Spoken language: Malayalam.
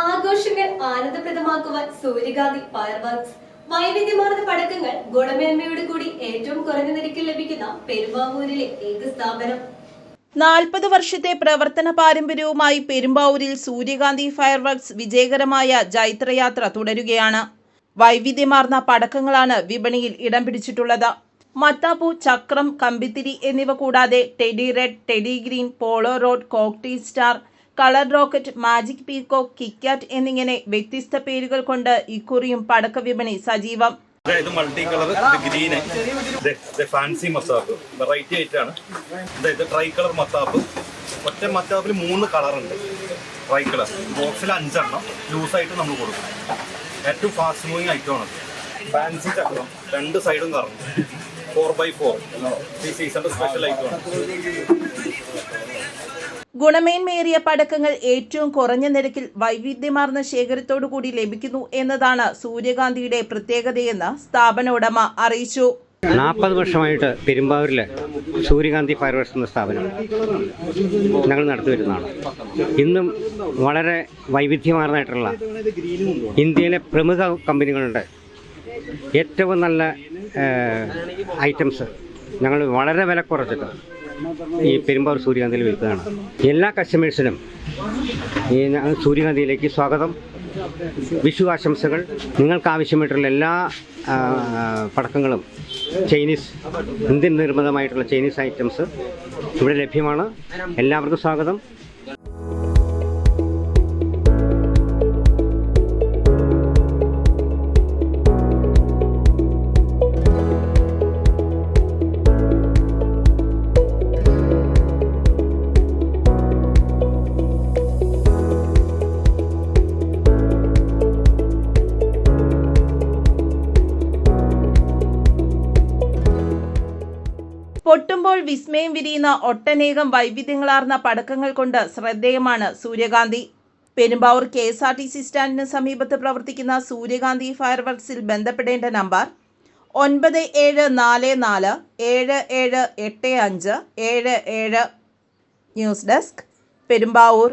ആഘോഷങ്ങൾ ആനന്ദപ്രദമാക്കുവാൻ സൂര്യകാന്തി ഫയർവർക്സ് വൈവിധ്യമാർന്ന പടക്കങ്ങൾ ഗുണമേന്മയോട് കൂടി ഏറ്റവും കുറഞ്ഞ നിരക്കിൽ ലഭിക്കുന്ന പെരുമ്പാവൂരിലെ ഏക സ്ഥാപനം. 40 വർഷത്തെ പ്രവർത്തന പാരമ്പര്യവുമായി പെരുമ്പാവൂരിൽ സൂര്യകാന്തി ഫയർവർക്സ് വിജയകരമായ ജൈത്രയാത്ര തുടരുകയാണ്. വൈവിധ്യമാർന്ന പടക്കങ്ങളാണ് വിപണിയിൽ ഇടം പിടിച്ചിട്ടുള്ളത്. മത്താപ്പൂ, ചക്രം, കമ്പിത്തിരി എന്നിവ കൂടാതെ teddy red, teddy green, polo road, cocktail star, colour rocket, magic peacock, KitKat എന്നിങ്ങനെ വ്യത്യസ്ത പേരുകൾ കൊണ്ട് ഇക്കുറിയും പടക്ക വിപണി സജീവം. ഇത് മൾട്ടി കളർ, ഗ്രീന്, ഫാൻസി മത്താപ്പ്, വെറൈറ്റി ആയിട്ടാണ്. ഇത് ട്രൈ കളർ മത്താപ്പ്. ഒറ്റ മത്താപ്പിൽ 3 കളറുണ്ട്. ട്രൈ കളർ ബോക്സിൽ 5 എണ്ണം ലൂസായിട്ട് നമ്മൾ കൊടുക്കും. ഏറ്റവും ഫാസ്റ്റ് മൂവിങ് ഐറ്റമാണ്. ഫാൻസി ചക്രം 2 സൈഡും കറങ്ങും. 4x4 ഈ സീസണിന്റെ സ്പെഷ്യൽ ഐറ്റമാണ്. ഗുണമേന്മയേറിയ പടക്കങ്ങൾ ഏറ്റവും കുറഞ്ഞ നിരക്കിൽ വൈവിധ്യമാർന്ന ശേഖരത്തോടു കൂടി ലഭിക്കുന്നു എന്നതാണ് സൂര്യകാന്തിയുടെ പ്രത്യേകതയെന്ന് സ്ഥാപന ഉടമ അറിയിച്ചു. 40 വർഷമായിട്ട് പെരുമ്പാവൂരിൽ സൂര്യകാന്തി ഫയർവർക്സ് എന്ന സ്ഥാപനം ഞങ്ങൾ നടത്തി വരുന്നതാണ്. ഇന്നും വളരെ വൈവിധ്യമാർന്നതായിട്ടുള്ള ഇന്ത്യയിലെ പ്രമുഖ കമ്പനികളുടെ ഏറ്റവും നല്ല ഐറ്റംസ് ഞങ്ങൾ വളരെ വില കുറച്ചിട്ട് ഈ പെരുമ്പാവൂർ സൂര്യകാന്തിയിൽ വിൽക്കുകയാണ്. എല്ലാ കസ്റ്റമേഴ്സിനും ഈ സൂര്യകാന്തിയിലേക്ക് സ്വാഗതം. വിഷു ആശംസകൾ. നിങ്ങൾക്ക് ആവശ്യമായിട്ടുള്ള എല്ലാ പടക്കങ്ങളും ചൈനീസ്, ഇന്ത്യൻ നിർമ്മിതമായിട്ടുള്ള ചൈനീസ് ഐറ്റംസ് ഇവിടെ ലഭ്യമാണ്. എല്ലാവർക്കും സ്വാഗതം. പൊട്ടുമ്പോൾ വിസ്മയം വിരിയുന്ന ഒട്ടനേകം വൈവിധ്യങ്ങളാർന്ന പടക്കങ്ങൾ കൊണ്ട് ശ്രദ്ധേയമാണ് സൂര്യകാന്തി. പെരുമ്പാവൂർ KSRTC സ്റ്റാൻഡിന് സമീപത്ത് പ്രവർത്തിക്കുന്ന സൂര്യകാന്തി ഫയർവർക്സിൽ ബന്ധപ്പെടേണ്ട നമ്പർ 9744778577. News desk, Perumbavoor.